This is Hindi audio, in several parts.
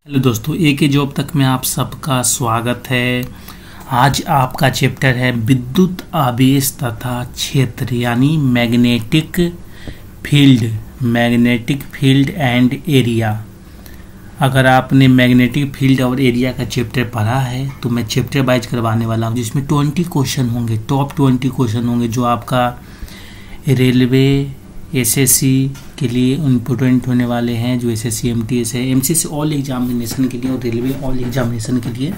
हेलो दोस्तों, ए के जॉब तक में आप सबका स्वागत है। आज आपका चैप्टर है विद्युत आवेश तथा क्षेत्र यानी मैग्नेटिक फील्ड एंड एरिया। अगर आपने मैग्नेटिक फील्ड और एरिया का चैप्टर पढ़ा है तो मैं चैप्टर वाइज करवाने वाला हूँ, जिसमें 20 क्वेश्चन होंगे, टॉप 20 क्वेश्चन होंगे जो आपका रेलवे एसएससी के लिए इम्पोर्टेंट होने वाले हैं, जो एसएससी एमटीएस है, एमसीसी ऑल एग्जामिनेशन के लिए और रेलवे ऑल एग्जामिनेशन के लिए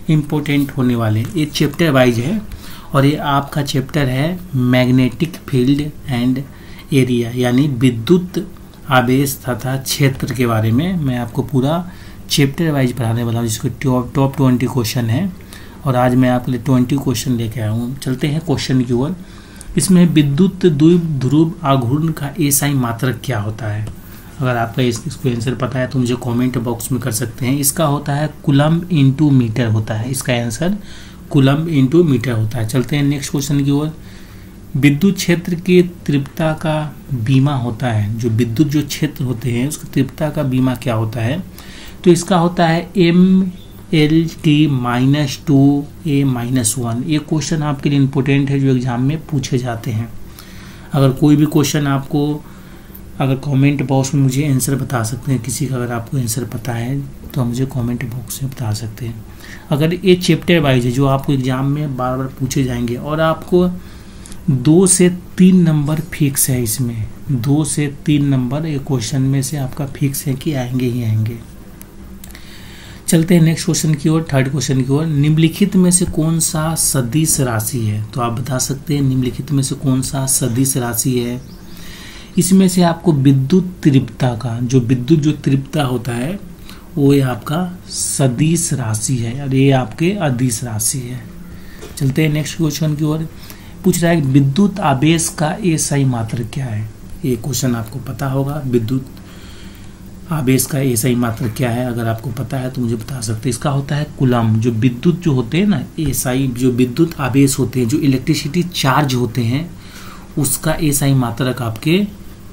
इम्पोर्टेंट होने वाले हैं। ये चैप्टर वाइज है और ये आपका चैप्टर है मैग्नेटिक फील्ड एंड एरिया यानी विद्युत आवेश तथा क्षेत्र के बारे में मैं आपको पूरा चैप्टर वाइज पढ़ाने वाला हूँ, जिसको टॉप 20 क्वेश्चन है। और आज मैं आपके लिए 20 क्वेश्चन लेके आया हूँ। चलते हैं क्वेश्चन की ओर। इसमें विद्युत द्विध्रुव आघूर्ण का एसआई मात्रक क्या होता है? अगर आपका इसको आंसर पता है तो मुझे कमेंट बॉक्स में कर सकते हैं। इसका होता है कूलम्ब इनटू मीटर होता है। इसका आंसर कूलम्ब इनटू मीटर होता है। चलते हैं नेक्स्ट क्वेश्चन की ओर। विद्युत क्षेत्र की तीव्रता का बीमा होता है, जो विद्युत जो क्षेत्र होते हैं उसकी तीव्रता का बीमा क्या होता है? तो इसका होता है MLT-2A-1। ये क्वेश्चन आपके लिए इम्पोर्टेंट है, जो एग्जाम में पूछे जाते हैं। अगर कोई भी क्वेश्चन आपको अगर कमेंट बॉक्स में मुझे आंसर बता सकते हैं, किसी का अगर आपको आंसर पता है तो आप मुझे कमेंट बॉक्स में बता सकते हैं। अगर ये चैप्टर वाइज है जो आपको एग्जाम में बार बार पूछे जाएंगे और आपको 2 से 3 नंबर फिक्स है। इसमें 2 से 3 नंबर ये क्वेश्चन में से आपका फिक्स है कि आएंगे ही आएंगे। चलते हैं नेक्स्ट क्वेश्चन की ओर, थर्ड क्वेश्चन की ओर। निम्नलिखित में से कौन सा सदिश राशि है? तो आप बता सकते हैं निम्नलिखित में से कौन सा सदिश राशि है। इसमें से आपको विद्युत तीव्रता का जो तीव्रता होता है वो ये आपका सदिश राशि है और ये आपके अदिश राशि है। चलते हैं नेक्स्ट क्वेश्चन की ओर। पूछ रहा है विद्युत आवेश का एसआई मात्रक क्या है? ये क्वेश्चन आपको पता होगा। विद्युत आवेश का एसआई मात्रक क्या है? अगर आपको पता है तो मुझे बता सकते हैं। इसका होता है कूलम्ब। जो विद्युत जो होते हैं ना, एसआई जो विद्युत आवेश होते हैं, जो इलेक्ट्रिसिटी चार्ज होते हैं, उसका एसआई मात्रक आपके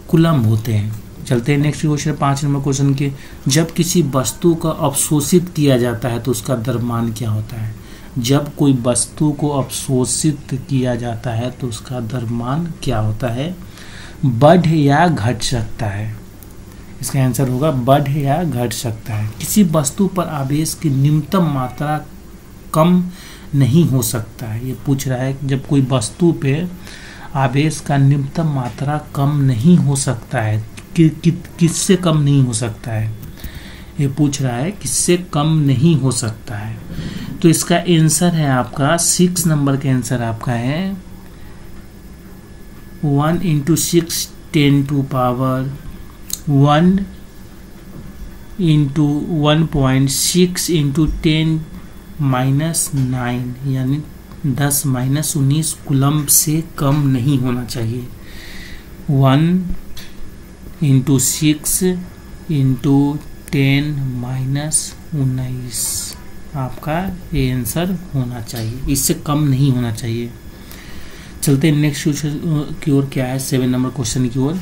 कूलम्ब होते हैं। चलते हैं नेक्स्ट क्वेश्चन, 5 नंबर क्वेश्चन के। जब किसी वस्तु का अवशोषित किया जाता है तो उसका द्रव्यमान क्या होता है? जब कोई वस्तु को अवशोषित किया जाता है तो उसका द्रव्यमान क्या होता है? बढ़ या घट सकता है। इसका आंसर होगा बढ़ या घट सकता है। किसी वस्तु पर आवेश की न्यूनतम मात्रा कम नहीं हो सकता है। ये पूछ रहा है जब कोई वस्तु पे आवेश का न्यूनतम मात्रा कम नहीं हो सकता है, किससे कम नहीं हो सकता है? ये पूछ रहा है किससे कम नहीं हो सकता है। तो इसका आंसर है आपका 6 नंबर का आंसर आपका है 1 × 6 × 1 × 1.6 × 10⁻⁹ यानी 10⁻⁹ कूलम्ब से कम नहीं होना चाहिए। 1 × 6 × 10⁻⁹ आपका ये आंसर होना चाहिए, इससे कम नहीं होना चाहिए। चलते हैं नेक्स्ट क्वेश्चन की ओर। क्या है 7 नंबर क्वेश्चन की ओर।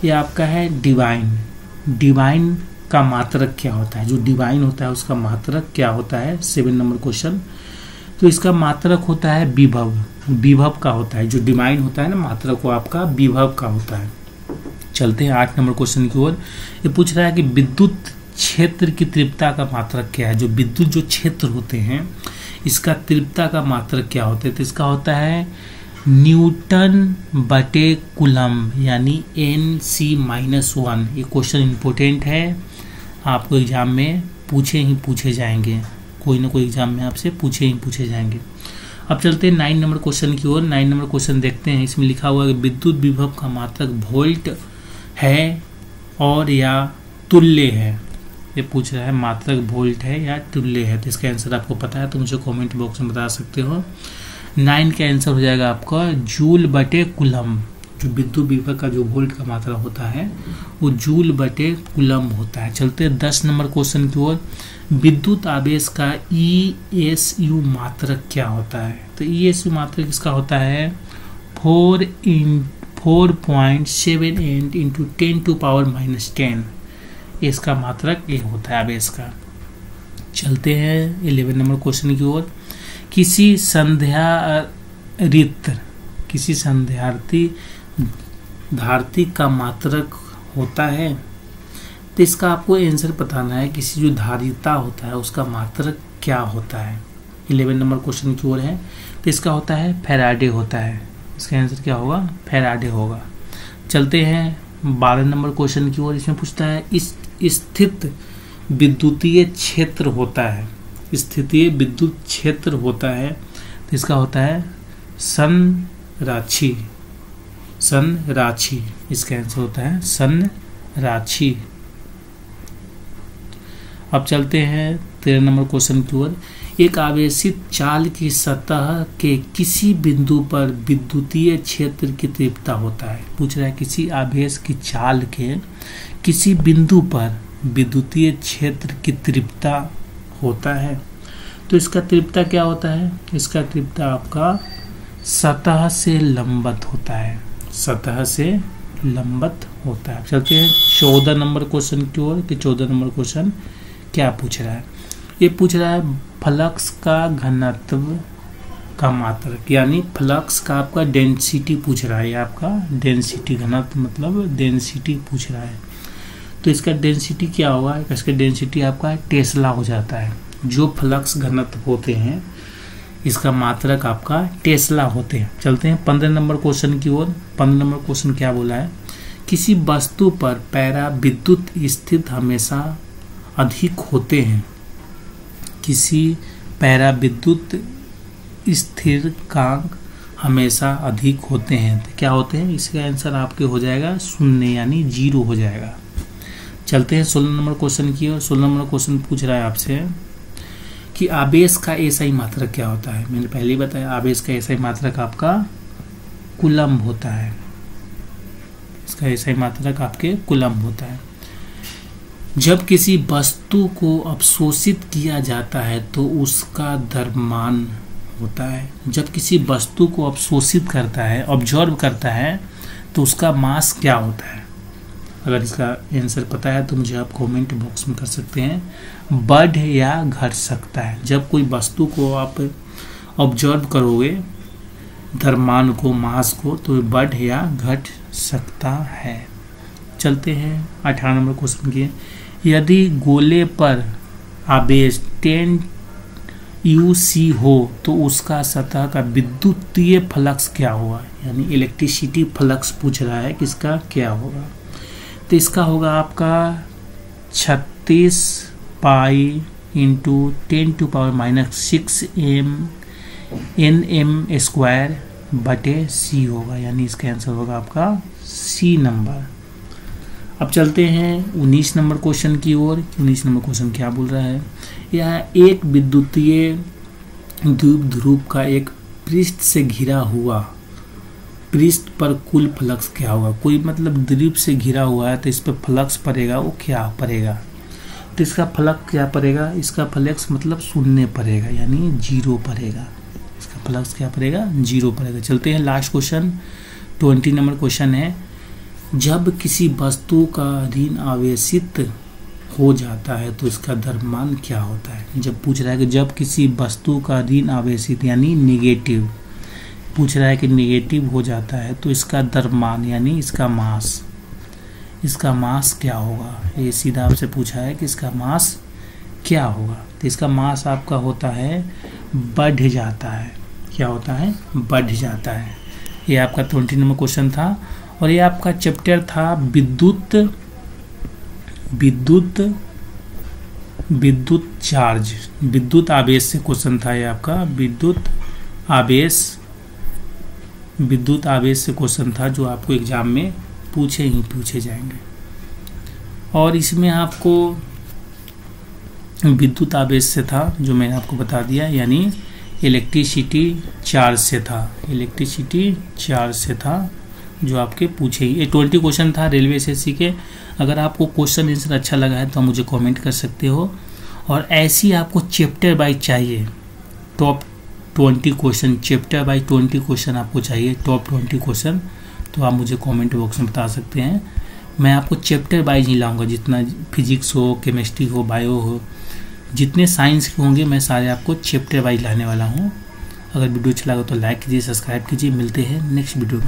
ये आपका है डिवाइन का मात्रक क्या होता है? जो डिवाइन होता है उसका मात्रक क्या होता है? 7 नंबर क्वेश्चन। तो इसका मात्रक होता है विभव का होता है। जो डिवाइन होता है ना, मात्रक वो आपका विभव का होता है। चलते हैं 8 नंबर क्वेश्चन की ओर। ये पूछ रहा है कि विद्युत क्षेत्र की तीव्रता का मात्रक क्या है? जो विद्युत जो क्षेत्र होते हैं इसका तीव्रता का मात्रक क्या होता है? तो इसका होता है N/कूलम्ब यानी Nc-1। ये क्वेश्चन इम्पोर्टेंट है, आपको एग्जाम में पूछे जाएंगे। कोई ना कोई एग्जाम में आपसे पूछे जाएंगे। अब चलते हैं 9 नंबर क्वेश्चन की ओर। 9 नंबर क्वेश्चन देखते हैं। इसमें लिखा हुआ है कि विद्युत विभव का मात्रक वोल्ट है और या तुल्य है। ये पूछ रहा है मात्रक वोल्ट है या तुल्य है। तो इसका आंसर आपको पता है तो मुझे कमेंट बॉक्स में बता सकते हो। 9 का आंसर हो जाएगा आपका जूल/कूलम्ब। जो विद्युत विभव का जो वोल्ट का मात्रा होता है वो जूल/कूलम्ब होता है। चलते हैं 10 नंबर क्वेश्चन की ओर। विद्युत आवेश का ESU मात्रक क्या होता है? तो ESU मात्रक इसका होता है 4.78 × 10⁻⁻10। इसका मात्रक ये होता है आवेश का। चलते हैं 11 नंबर क्वेश्चन की ओर। किसी संध्यार्थी का मात्रक होता है, तो इसका आपको आंसर बताना है। किसी जो धारिता होता है उसका मात्रक क्या होता है। 11 नंबर क्वेश्चन की ओर है, तो इसका होता है फैराडे होता है। इसका आंसर क्या होगा? फैराडे होगा। चलते हैं 12 नंबर क्वेश्चन की ओर। इसमें पूछता है इस स्थित विद्युतीय क्षेत्र होता है, स्थितीय विद्युत क्षेत्र होता है, तो इसका होता है संराशि। इसका आंसर होता है संराशि। अब चलते हैं 13 नंबर क्वेश्चन की ओर। एक आवेशित चाल की सतह के किसी बिंदु पर विद्युतीय क्षेत्र की तीव्रता होता है। पूछ रहा है किसी आवेश की चाल के किसी बिंदु पर विद्युतीय क्षेत्र की तीव्रता होता है, तो इसका तीव्रता क्या होता है? इसका तीव्रता आपका सतह से लंबवत होता है, सतह से लंबवत होता है। चलते हैं 14 नंबर क्वेश्चन की ओर कि 14 नंबर क्वेश्चन क्या पूछ रहा है। ये पूछ रहा है फ्लक्स का घनत्व का मात्रक, यानी फ्लक्स का आपका डेंसिटी पूछ रहा है। ये आपका डेंसिटी, घनत्व मतलब डेंसिटी पूछ रहा है। तो इसका डेंसिटी क्या होगा? इसका डेंसिटी आपका टेस्ला हो जाता है। जो फ्लक्स घनत्व होते हैं इसका मात्रक आपका टेस्ला होते हैं। चलते हैं 15 नंबर क्वेश्चन की ओर। 15 नंबर क्वेश्चन क्या बोला है? किसी वस्तु पर पराविद्युत स्थित हमेशा अधिक होते हैं। किसी पराविद्युत स्थिरांक हमेशा अधिक होते हैं, तो क्या होते हैं? इसका आंसर आपके हो जाएगा 0, यानी 0 हो जाएगा। चलते हैं 16 नंबर क्वेश्चन की ओर। 16 नंबर क्वेश्चन पूछ रहा है आपसे कि आवेश का एसआई मात्रक क्या होता है। मैंने पहले ही बताया आवेश का एसआई मात्रक आपका कूलम्ब होता है। इसका एसआई मात्रक आपके कूलम्ब होता है। जब किसी वस्तु को अवशोषित किया जाता है तो उसका द्रव्यमान होता है। जब किसी वस्तु को अवशोषित करता है, ऑब्जर्व करता है, तो उसका मास क्या होता है? अगर इसका आंसर पता है तो मुझे आप कमेंट बॉक्स में कर सकते हैं। बढ़ या घट सकता है। जब कोई वस्तु को आप ऑब्जर्व करोगे, द्रव्यमान को, मास को, तो बढ़ या घट सकता है। चलते हैं 18 नंबर क्वेश्चन की। यदि गोले पर आवेश 10 UC हो तो उसका सतह का विद्युतीय फ्लक्स क्या होगा? यानी इलेक्ट्रिसिटी फ्लक्स पूछ रहा है, किसका क्या होगा? तो इसका होगा आपका 36 पाई इंटू 10⁻⁶ Nm स्क्वायर बटे C होगा, यानी इसका आंसर होगा आपका C नंबर। अब चलते हैं 19 नंबर क्वेश्चन की ओर। 19 नंबर क्वेश्चन क्या बोल रहा है? यह एक विद्युतीय द्विध्रुव का एक पृष्ठ से घिरा हुआ पृष्ठ पर कुल फ्लक्स क्या होगा? कोई मतलब द्वीप से घिरा हुआ है तो इस पर फ्लक्स पड़ेगा, वो क्या पड़ेगा? तो इसका फ्लक्स क्या पड़ेगा? इसका फ्लक्स मतलब 0 पड़ेगा, यानी 0 पड़ेगा। इसका फ्लक्स क्या पड़ेगा? 0 पड़ेगा। चलते हैं लास्ट क्वेश्चन 20 नंबर क्वेश्चन है। जब किसी वस्तु का ऋण आवेशित हो जाता है तो इसका द्रव्यमान क्या होता है? जब पूछ रहा है कि जब किसी वस्तु का ऋण आवेशित यानी निगेटिव, पूछ रहा है कि निगेटिव हो जाता है तो इसका द्रव्यमान यानी इसका मास, इसका मास क्या होगा? ये सीधा आपसे पूछा है कि इसका मास क्या होगा। तो इसका मास आपका होता है बढ़ जाता है। क्या होता है? बढ़ जाता है। ये आपका 20 नंबर क्वेश्चन था और ये आपका चैप्टर था विद्युत चार्ज, विद्युत आवेश से क्वेश्चन था। ये आपका विद्युत आवेश से क्वेश्चन था जो आपको एग्जाम में पूछे जाएंगे। और इसमें आपको विद्युत आवेश से था जो मैंने आपको बता दिया, यानी इलेक्ट्रिसिटी चार्ज से था। इलेक्ट्रिसिटी चार्ज से था जो आपके पूछे। ये 20 क्वेश्चन था रेलवे SSC के। अगर आपको क्वेश्चन आंसर अच्छा लगा है तो मुझे कमेंट कर सकते हो। और ऐसी आपको चैप्टर वाइज चाहिए top 20 question, chapter wise 20 question आपको चाहिए, टॉप 20 क्वेश्चन, तो आप मुझे कमेंट बॉक्स में बता सकते हैं। मैं आपको चैप्टर वाइज ही लाऊंगा, जितना फिजिक्स हो, केमिस्ट्री हो, बायो हो, जितने साइंस के होंगे मैं सारे आपको चैप्टर वाइज लाने वाला हूँ। अगर वीडियो अच्छा लगा तो लाइक कीजिए, सब्सक्राइब कीजिए। मिलते हैं नेक्स्ट वीडियो में।